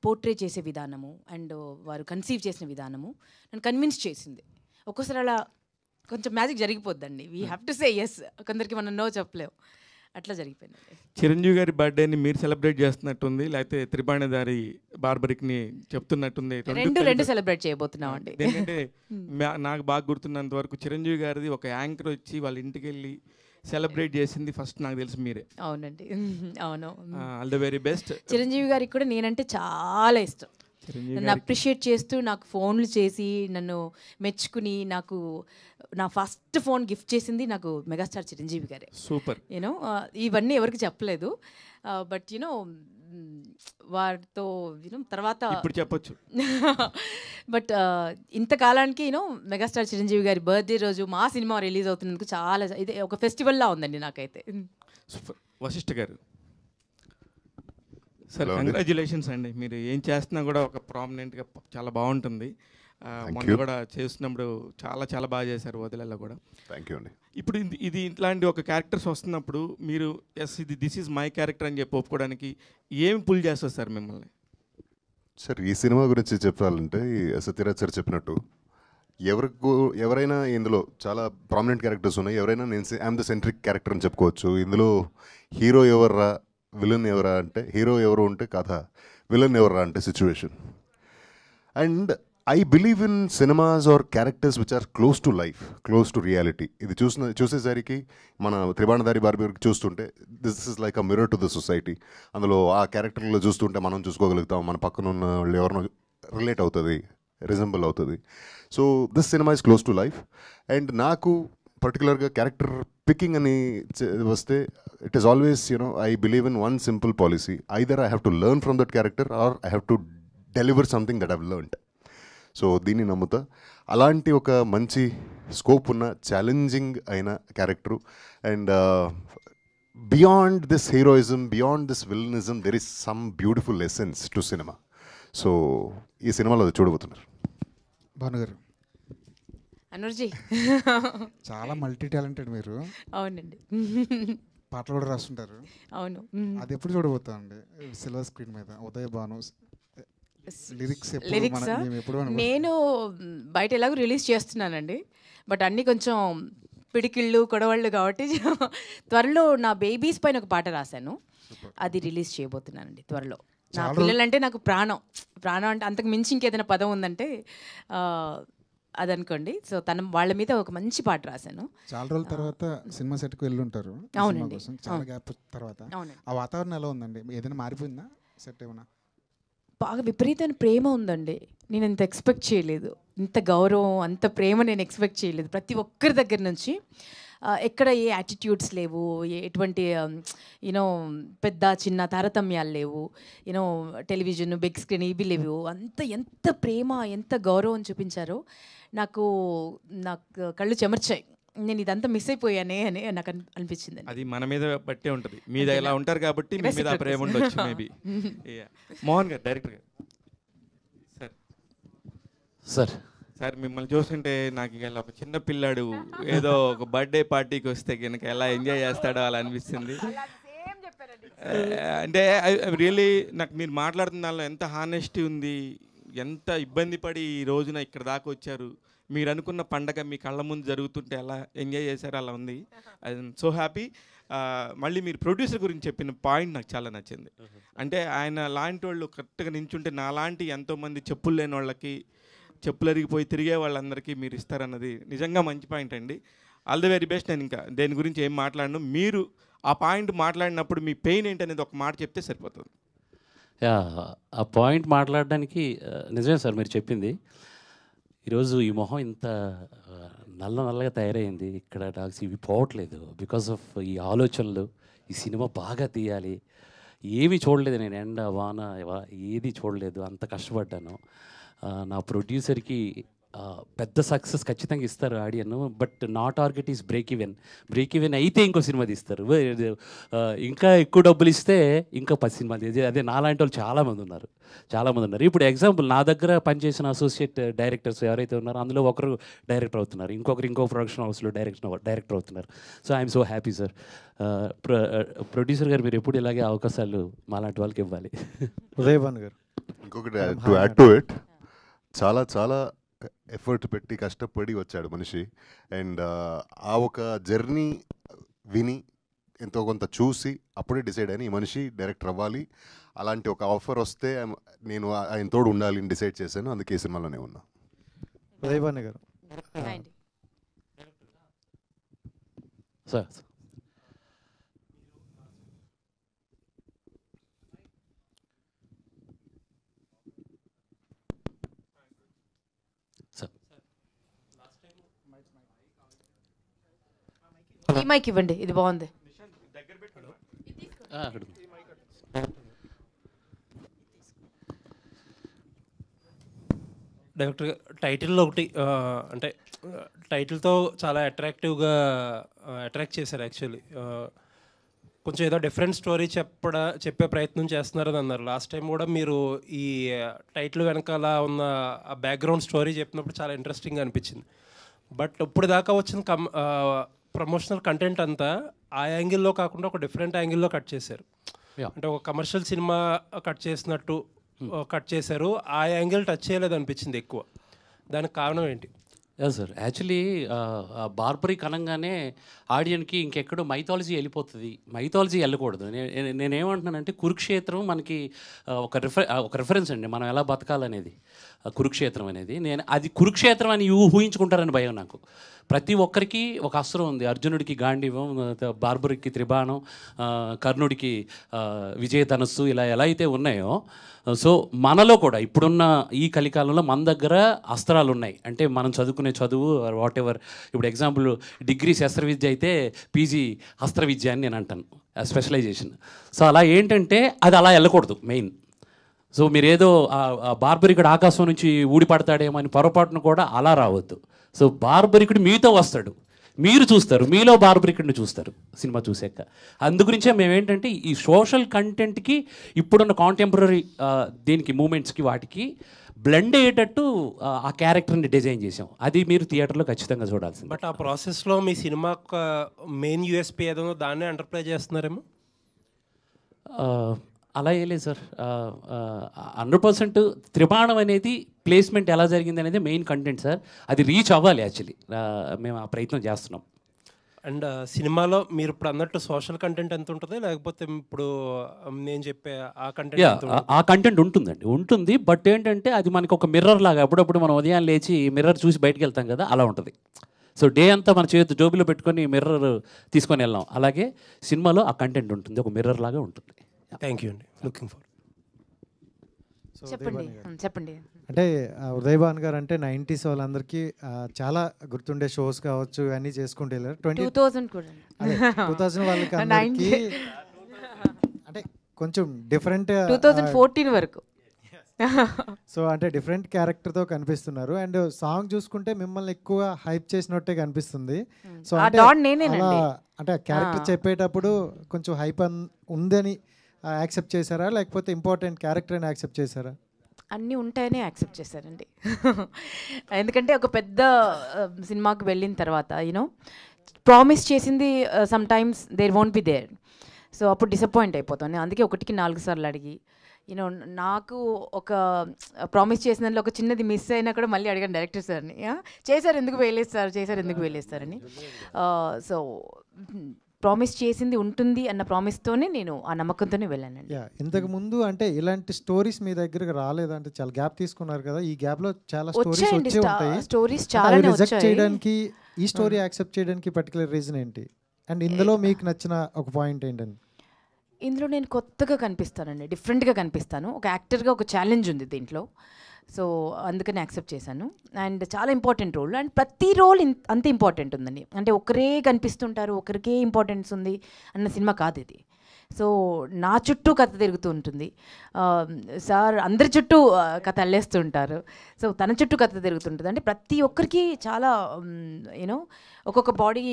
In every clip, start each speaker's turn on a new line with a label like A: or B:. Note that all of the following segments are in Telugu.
A: పోర్ట్రే చేసే విధానము అండ్ వారు కన్సీవ్ చేసిన విధానము నన్ను కన్విన్స్ చేసింది. ఒక్కోసారి అలా కొంచెం మ్యాజిక్ జరిగిపోద్దండి. We have to say yes, కొందరికి మనం నో చెప్పలేము, అట్లా జరిగిపోయింది.
B: చిరంజీవి గారి బర్త్డేని మీరు సెలబ్రేట్ చేస్తున్నట్టుంది, లేకపోతే త్రిబాణిదారి బార్బరిక్ని చెప్తున్నట్టుంది?
A: రెండు సెలబ్రేట్ చేయబోతున్నాం అండి.
B: ఎందుకంటే నాకు బాగా గుర్తున్నంత వరకు చిరంజీవి గారిది ఒక యాంకర్ వచ్చి వాళ్ళ ఇంటికి వెళ్ళి సెలబ్రేట్ చేసింది ఫస్ట్ నాకు తెలిసి మీరే.
A: అవునండి, అవును.
B: All the very best.
A: Chiranjeevi గారికి కూడా నేనంటే చాలా ఇష్టం. నన్ను అప్రిషియేట్ చేస్తూ నాకు ఫోన్లు చేసి నన్ను మెచ్చుకుని నాకు నా ఫస్ట్ ఫోన్ గిఫ్ట్ చేసింది నాకు మెగాస్టార్ చిరంజీవి గారే.
B: సూపర్.
A: యూనో ఇవన్నీ ఎవరికి చెప్పలేదు, బట్ యూనో వారితో యూనో తర్వాత
B: ఇప్పుడు చెప్పొచ్చు.
A: బట్ ఇంతకాలానికి యూనో మెగాస్టార్ చిరంజీవి గారి బర్త్డే రోజు మా సినిమా రిలీజ్ అవుతున్నందుకు చాలా ఇది ఒక ఫెస్టివల్లా ఉందండి నాకైతే.
B: సూపర్. వశిష్ఠ గారు సార్, కంగ్రాచ్యులేషన్స్ అండి. మీరు ఏం చేస్తున్నా కూడా ఒక ప్రామినెంట్గా చాలా బాగుంటుంది. మొన్న కూడా చేస్తున్నప్పుడు చాలా చాలా బాగా చేశారు వదిలేలా కూడా.
C: థ్యాంక్ యూ అండి.
B: ఇప్పుడు ఇది ఇట్లాంటి ఒక క్యారెక్టర్స్ వస్తున్నప్పుడు మీరు దిస్ ఈజ్ మై క్యారెక్టర్ అని చెప్పి ఒప్పుకోవడానికి ఏమి పుల్ చేస్తారు సార్ మిమ్మల్ని?
C: సార్, ఈ సినిమా గురించి చెప్పాలంటే సత్యరాజ్ సార్ చెప్పినట్టు ఎవరైనా ఇందులో చాలా ప్రామినెంట్ క్యారెక్టర్స్ ఉన్నాయి. ఎవరైనా నేను ఐఎమ్ ద సెంట్రిక్ క్యారెక్టర్ అని చెప్పుకోవచ్చు. ఇందులో హీరో ఎవర్రా, విలన్ ఎవరా అంటే హీరో ఎవరు ఉంటే కథ, విలన్ ఎవరా అంటే situation. And I believe in cinemas are characters which are close to life, close to reality. ఇది చూసేసరికి మన త్రిబాణిదారి బార్బరిక్ చూస్తుంటే this is like a mirror to the society. అందులో ఆ క్యారెక్టర్లో చూస్తుంటే మనం చూసుకోగలుగుతాం, మన పక్కన ఉన్న వాళ్ళు ఎవరినో రిలేట్ అవుతుంది, రిజంబుల్ అవుతుంది. So this cinema is close to life. And నాకు పర్టికులర్గా క్యారెక్టర్ పికింగ్ అని వస్తే it is always I believe in one simple policy. Either I have to learn from that character are I have to deliver something that I've learned. So దీన్ని నమ్ముతా. అలాంటి ఒక మంచి స్కోప్ ఉన్న ఛాలెంజింగ్ అయిన character. And beyond this heroism, beyond this villainism, there is some beautiful essence to cinema. So ఈ సినిమాలో అది చూడబోతున్నారు.
D: భానుగారు,
A: అనుర్జీ
D: చాలా మల్టీ టాలెంటెడ్ మీరు.
A: అవునండి,
D: పాటలు కూడా రాస్తుంటారు.
A: అవును.
D: అది ఎప్పుడు చూడబోతామండి సిల్వర్ స్క్రీన్ మీద? ఉదయ్ భాను లిరిక్స్
A: నేను బయట ఎలాగో రిలీజ్ చేస్తున్నానండి, బట్ అన్నీ కొంచెం పిడికిళ్ళు కొడవళ్ళు కాబట్టి త్వరలో నా బేబీస్ పైన ఒక పాట రాశాను, అది రిలీజ్ చేయబోతున్నానండి త్వరలో. నా పిల్లలంటే నాకు ప్రాణం, ప్రాణం అంటే అంతకు మించి ఇంకేదైనా పదం ఉందంటే అదనుకోండి. సో వాళ్ళ మీద ఒక మంచి పాట రాశాను.
D: చాలా రోజుల తర్వాత సినిమా సెట్కి వెళ్ళి ఉంటారు.
A: అవునండి,
D: చాలా గ్యాప్ తర్వాత. ఆ వాతావరణం ఎలా ఉందండి? ఏదైనా మారిపోయిందా సెట్? ఏమన్నా
A: బాగా విపరీతమైన ప్రేమ ఉందండి. నేను ఇంత ఎక్స్పెక్ట్ చేయలేదు, ఇంత గౌరవం, అంత ప్రేమ నేను ఎక్స్పెక్ట్ చేయలేదు. ప్రతి ఒక్కరి దగ్గర నుంచి ఎక్కడ ఏ యాటిట్యూడ్స్ లేవు, ఎటువంటి యూనో పెద్ద చిన్న తారతమ్యాలు లేవు, యూనో టెలివిజన్ బిగ్ స్క్రీన్ ఇవి లేవు. ఎంత ప్రేమ, ఎంత గౌరవం చూపించారో నాకు కళ్ళు చెమర్చాయి. నేను ఇదంతా మిస్ అయిపోయానే అని నాకు అనిపించింది.
B: అది మన మీద బట్టే ఉంటుంది. మీద ఇలా ఉంటారు కాబట్టి మీ మీద ప్రేమ ఉండొచ్చు మేబీ. మోహన్ గారు, డైరెక్టర్ గారు. సార్ సార్ మిమ్మల్ని చూస్తుంటే నాకు ఇలా ఒక చిన్న పిల్లాడు ఏదో ఒక బర్త్డే పార్టీకి వస్తే కనుక ఎలా ఎంజాయ్ చేస్తాడో అలా అనిపిస్తుంది. అంటే రియల్లీ నాకు మీరు మాట్లాడుతున్న దానిలో ఎంత హానెస్టీ ఉంది, ఎంత ఇబ్బంది పడి ఈ రోజున ఇక్కడ దాకా వచ్చారు. మీరు అనుకున్న పండగ మీ కళ్ళ ముందు జరుగుతుంటే ఎలా ఎంజాయ్ చేశారో అలా ఉంది. I'm so happy. మళ్ళీ మీరు ప్రొడ్యూసర్ గురించి చెప్పిన పాయింట్ నాకు చాలా నచ్చింది. అంటే ఆయన లాంటి వాళ్ళు కరెక్ట్గా నించుంటే నాలాంటి ఎంతోమంది చెప్పులు లేని వాళ్ళకి, చెప్పులు అరిగిపోయి తిరిగే వాళ్ళందరికీ మీరు ఇస్తారన్నది నిజంగా మంచి పాయింట్ అండి. All the very best. నేను ఇంకా దేని గురించి ఏం మాట్లాడను, మీరు ఆ పాయింట్ మాట్లాడినప్పుడు మీ పెయిన్ ఏంటనేది ఒక మాట చెప్తే సరిపోతుంది.
E: ఆ పాయింట్ మాట్లాడడానికి నిజమే సార్ మీరు చెప్పింది. ఈరోజు ఈ మొహం ఇంత నల్లగా తయారైంది, ఇక్కడ డాక్స్ ఇవి పోవట్లేదు బికాస్ ఆఫ్ ఈ ఆలోచనలు. ఈ సినిమా బాగా తీయాలి, ఏమీ చూడలేదు నేను, ఎండ వాన ఏది చూడలేదు, అంత కష్టపడ్డాను. నా ప్రొడ్యూసర్కి పెద్ద సక్సెస్ ఖచ్చితంగా ఇస్తారు ఆడియన్, బట్ నా టార్గెట్ ఈస్ బ్రేక్ ఈవెన్ అయితే ఇంకో సినిమా తీస్తారు. ఇంకా ఎక్కువ డబ్బులు ఇస్తే ఇంకా 10 సినిమాలు. అదే నాలాంటి వాళ్ళు చాలామంది ఉన్నారు. ఇప్పుడు ఎగ్జాంపుల్ నా దగ్గర పనిచేసిన అసోసియేట్ డైరెక్టర్స్ ఎవరైతే ఉన్నారో అందులో ఒకరు డైరెక్టర్ అవుతున్నారు, ఇంకో ప్రొడక్షన్ హౌస్లో డైరెక్టర్ అవుతున్నారు. So I'm so happy sir. Producer గారు మీరు ఎప్పుడు ఇలాగే అవకాశాలు మాలాంటి వాళ్ళకి ఇవ్వాలి.
F: ఉదయ్ భాను గారు,
C: ఇంకొకటి టు యాడ్ టు ఇట్, చాలా చాలా ఎఫర్ట్ పెట్టి కష్టపడి వచ్చాడు మనిషి. అండ్ ఆ ఒక జర్నీ విని ఎంతో కొంత చూసి అప్పుడే డిసైడ్ అయిన ఈ మనిషి డైరెక్టర్ అవ్వాలి, అలాంటి ఒక ఆఫర్ వస్తే నేను ఆయన తోడు ఉండాలి అని డిసైడ్ చేశాను. అందుకే ఈ సినిమాలోనే ఉన్నా.
D: ఉదయ్ భాను గారు.
E: సార్
A: ఈ మైక్ ఇవ్వండి, ఇది బాగుంది.
F: డైరెక్టర్ టైటిల్లో ఒకటి అంటే టైటిల్తో చాలా అట్రాక్టివ్గా అట్రాక్ట్ చేశారు. యాక్చువల్లీ కొంచెం ఏదో డిఫరెంట్ స్టోరీ చెప్పే ప్రయత్నం చేస్తున్నారని అన్నారు. లాస్ట్ టైం కూడా మీరు ఈ టైటిల్ వెనకాల ఉన్న ఆ బ్యాక్గ్రౌండ్ స్టోరీ చెప్పినప్పుడు చాలా ఇంట్రెస్టింగ్గా అనిపించింది. బట్ ఇప్పుడు దాకా వచ్చిన ప్రమోషనల్ కంటెంట్ అంతా ఆ యాంగిల్లో కాకుండా ఒక డిఫరెంట్ యాంగిల్లో కట్ చేశారు. అంటే ఒక కమర్షియల్ సినిమా కట్ చేసినట్టు కట్ చేశారు. ఆ యాంగిల్ టచ్ చేయలేదు అనిపించింది ఎక్కువ. దానికి కారణం ఏంటి?
E: సార్ యాక్చువల్లీ బార్బరిక్ అనగానే ఆడియన్కి ఇంకెక్కడో మైథాలజీ వెళ్ళిపోతుంది. మైథాలజీ వెళ్ళకూడదు. నేనేమంటున్నానంటే కురుక్షేత్రం మనకి ఒక రిఫరెన్స్ అండి, మనం ఎలా బతకాలనేది. కురుక్షేత్రం అనేది అది కురుక్షేత్రం అని ఊహించుకుంటారని భయం నాకు. ప్రతి ఒక్కరికి ఒక అస్త్రం ఉంది. అర్జునుడికి గాంధీవం, బార్బరిక్కి త్రిబాణం, కర్ణుడికి విజయధనస్సు, ఇలా ఎలా అయితే ఉన్నాయో సో మనలో కూడా ఇప్పుడున్న ఈ కలికాలంలో మన దగ్గర అస్త్రాలు ఉన్నాయి. అంటే మనం చదువుకునే చదువు వాట్ ఎవర్, ఇప్పుడు ఎగ్జాంపుల్ డిగ్రీ శస్త్ర విద్య అయితే పీజీ అస్త్ర విద్య అని నేను అంటాను, స్పెషలైజేషన్. సో అలా ఏంటంటే అది అలా వెళ్ళకూడదు మెయిన్. సో మీరేదో బార్బరికుడు ఆకాశం నుంచి ఊడిపడతాడేమో అని పొరపాటును కూడా అలా రావద్దు. సో బార్బరికుడు మీతో వస్తాడు, మీరు చూస్తారు, మీలో బార్బరికుడిని చూస్తారు సినిమా చూసాక. అందుగురించే మేమేంటంటే ఈ సోషల్ కంటెంట్కి ఇప్పుడున్న కాంటెంపరీ దీనికి మూమెంట్స్కి వాటికి బ్లెండ్ అయ్యేటట్టు ఆ క్యారెక్టర్ని డిజైన్ చేసాం. అది మీరు థియేటర్లో ఖచ్చితంగా చూడాల్సింది.
F: బట్ ఆ ప్రాసెస్లో మీ సినిమా మెయిన్ యూఎస్పీ ఏదో దాన్నే ఎంటర్ప్లై చేస్తున్నారేమో.
E: అలా వేయలేదు సార్. 100% త్రిబాణం అనేది ప్లేస్మెంట్ ఎలా జరిగింది అనేది మెయిన్ కంటెంట్ సార్. అది రీచ్ అవ్వాలి. యాక్చువల్లీ మేము ఆ ప్రయత్నం చేస్తున్నాం.
F: అండ్ సినిమాలో మీరు ఇప్పుడు అన్నట్టు సోషల్ కంటెంట్ ఎంత ఉంటుంది, లేకపోతే ఇప్పుడు నేను చెప్పే ఆ కంటెంట్
E: ఆ కంటెంట్ ఉంటుందండి, ఉంటుంది. బట్ ఏంటంటే అది మనకి ఒక మిర్రర్ లాగా, అప్పుడప్పుడు మనం ఉదయం లేచి మిర్రర్ చూసి బయటకు వెళ్తాం కదా, అలా ఉంటుంది. సో డే అంతా మన చేతి జోబులో పెట్టుకొని మిర్రర్ తీసుకొని వెళ్ళాం. అలాగే సినిమాలో ఆ కంటెంట్ ఉంటుంది, ఒక మిర్రర్ లాగా ఉంటుంది.
F: థ్యాంక్ యూ అండి. Looking for.
A: చెప్పండి.
D: అంటే ఉదయ్ భాన్ గారు అంటే 90s వాళ్ళందరికీ చాలా గుర్తుండే షోస్ కావచ్చు ఇవన్నీ చేసుకుంటూ వెళ్ళారు. 2000 వాళ్ళకి అందరికీ అంటే కొంచెం డిఫరెంట్
A: 2014 వరకు.
D: సో అంటే డిఫరెంట్ క్యారెక్టర్తో కనిపిస్తున్నారు. అండ్ సాంగ్ చూసుకుంటే మిమ్మల్ని ఎక్కువ హైప్ చేసినట్టే కనిపిస్తుంది. సో అంటే అంటే క్యారెక్టర్ చెప్పేటప్పుడు కొంచెం హైప్ ఉందని యాక్సెప్ట్ చేశారా, లేకపోతే ఇంపార్టెంట్ క్యారెక్టర్ అని యాక్సెప్ట్ చేశారా?
A: అన్నీ ఉంటాయని యాక్సెప్ట్ చేశారండి. ఎందుకంటే ఒక పెద్ద సినిమాకి వెళ్ళిన తర్వాత యూనో ప్రామిస్ చేసింది some times there won't be there. So అప్పుడు డిసప్పాయింట్ అయిపోతాను. అందుకే 1కి 4 సార్లు అడిగి యూనో నాకు ఒక ప్రామిస్ చేసిన దాంట్లో ఒక చిన్నది మిస్ అయినా కూడా మళ్ళీ అడిగాను డైరెక్టర్ సార్ని, చేశారు ఎందుకు వేలేస్తారని. సో ప్రామిస్ చేసింది ఉంటుంది అన్న ప్రామిస్తోనే నేను ఆ నమ్మకంతోనే వెళ్ళానండి.
D: ఇంతకు ముందు అంటే ఇలాంటి స్టోరీస్ మీ దగ్గరకు రాలేదంటే చాలా గ్యాప్ తీసుకున్నారు కదా, ఈ గ్యాప్ లో చాలా స్టోరీస్ వచ్చే ఉంటాయి.
A: స్టోరీస్ చాలా
D: రిజెక్ట్ చేయడానికి ఈ స్టోరీ యాక్సెప్ట్ చేయడానికి పర్టికులర్ రీజన్ ఏంటి? అండ్ ఇందులో మీకు నచ్చిన ఒక పాయింట్ ఏంటండి?
A: ఇందులో నేను కొత్తగా కనిపిస్తానండి, డిఫరెంట్గా కనిపిస్తాను. ఒక యాక్టర్గా ఒక ఛాలెంజ్ ఉంది దీంట్లో. సో అందుకని యాక్సెప్ట్ చేశాను. అండ్ చాలా ఇంపార్టెంట్ రోల్, అండ్ ప్రతి రోల్ అంత ఇంపార్టెంట్ ఉందండి. అంటే ఒకరే కనిపిస్తుంటారు, ఒకరికే ఇంపార్టెన్స్ ఉంది అన్న సినిమా కాదు ఇది. సో నా చుట్టూ కథ తిరుగుతూ ఉంటుంది. సార్ అందరి చుట్టూ కథ అల్లేస్తూ ఉంటారు. సో తన చుట్టూ కథ తిరుగుతుంటుంది. అంటే ప్రతి ఒక్కరికి చాలా యూనో ఒక్కొక్క బాడీ,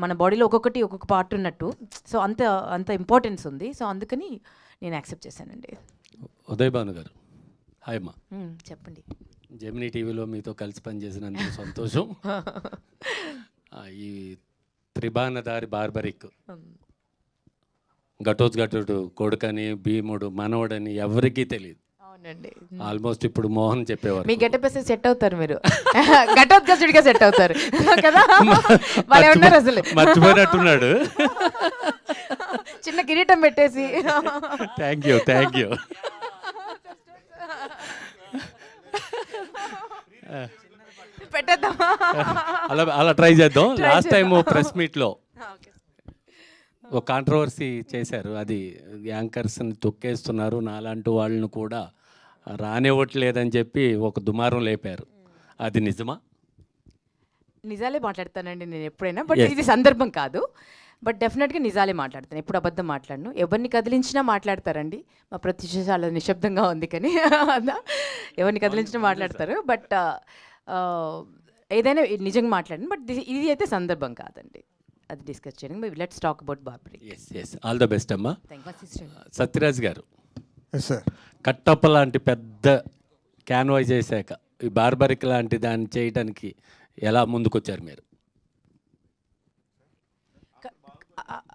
A: మన బాడీలో ఒక్కొక్క పార్ట్ ఉన్నట్టు. సో అంత ఇంపార్టెన్స్ ఉంది. సో అందుకని నేను యాక్సెప్ట్ చేశానండి.
G: ఉదయ్ భాను గారు, హాయ్ అమ్మా.
A: చెప్పండి.
G: జెమినీ టీవీలో మీతో కలిసి పనిచేసినందుకు సంతోషం. ఈ త్రిబాణధారి బార్బరిక్, ఘటోత్కచుడు కొడుకని, భీముడు మనవడని ఎవరికీ తెలియదు. ఆల్మోస్ట్ ఇప్పుడు మోహన్ చెప్పేవారు
A: మీ గెటప్ వేస్తే సెట్ అవుతారు మీరు, ఘటోత్కచుడిగా సెట్ అవుతారు కదా. వాళ్ళే ఉన్నారు అసలు,
G: మర్చిపోయినట్టున్నాడు.
A: చిన్న కిరీటం పెట్టేసి.
G: Thank you, thank you.
A: పెట్టేద్దామా?
G: అలా ట్రై చేద్దాం. లాస్ట్ టైం ప్రెస్ మీట్లో ఒక కాంట్రవర్సీ చేశారు, అది యాంకర్స్ని తొక్కేస్తున్నారు, నాలాంటి వాళ్ళను కూడా రానివ్వట్లేదని చెప్పి ఒక దుమారం లేపారు. అది నిజమా?
A: నిజాలే మాట్లాడతానండి నేను ఎప్పుడైనా, బట్ ఇది సందర్భం కాదు. బట్ డెఫినెట్గా నిజాలే మాట్లాడతాను, ఎప్పుడు అబద్ధం మాట్లాడను. ఎవరిని కదిలించినా మాట్లాడతారండి. మా ప్రత్యూష చాలా నిశ్శబ్దంగా ఉంది, కానీ ఎవరిని కదిలించినా మాట్లాడతారు. బట్ ఏదైనా నిజంగా మాట్లాడండి, బట్ ఇది అయితే సందర్భం కాదండి, అది డిస్కస్ చేయడం. Let's talk about Barbari.
G: Yes, all the best అమ్మా. సత్యరాజ్ గారు, కట్టప్ప లాంటి పెద్ద క్యాన్వాయ్ చేశాక ఈ బార్బరిక్ లాంటి దాన్ని చేయడానికి ఎలా ముందుకొచ్చారు మీరు?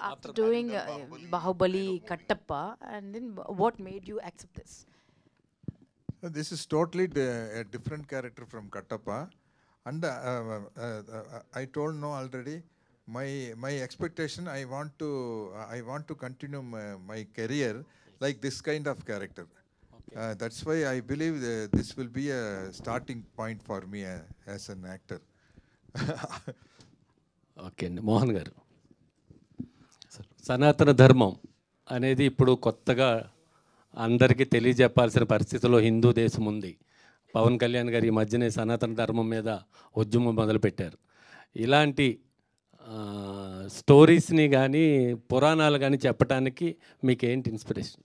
A: After doing Bahubali, Kattappa, and then what made you accept this?
H: This is totally a different character from Kattappa, and I told no already. My expectation, I want to continue my career like this kind of character. Okay. That's why I believe this will be a starting point for me as an actor.
G: Okay అండి. మోహన్ గారు, సనాతన ధర్మం అనేది ఇప్పుడు కొత్తగా అందరికీ తెలియజెప్పాల్సిన పరిస్థితిలో హిందూ దేశం ఉంది. పవన్ కళ్యాణ్ గారు ఈ మధ్యనే సనాతన ధర్మం మీద ఉద్యమం మొదలుపెట్టారు. ఇలాంటి స్టోరీస్ని కానీ పురాణాలు కానీ చెప్పడానికి మీకు ఏంటి ఇన్స్పిరేషన్?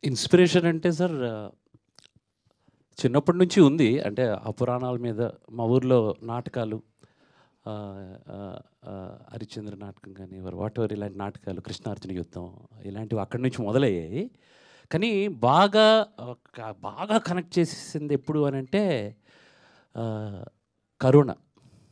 E: ఇన్స్పిరేషన్ అంటే సార్ చిన్నప్పటి నుంచి ఉంది. అంటే ఆ పురాణాల మీద మా ఊర్లో నాటకాలు, హరిశ్చంద్ర నాటకం కానీ వాట్ ఎవర్ ఇలాంటి నాటకాలు, కృష్ణార్జున యుద్ధం ఇలాంటివి అక్కడి నుంచి మొదలయ్యాయి. కానీ బాగా కనెక్ట్ చేసింది ఎప్పుడు అని అంటే కరుణ.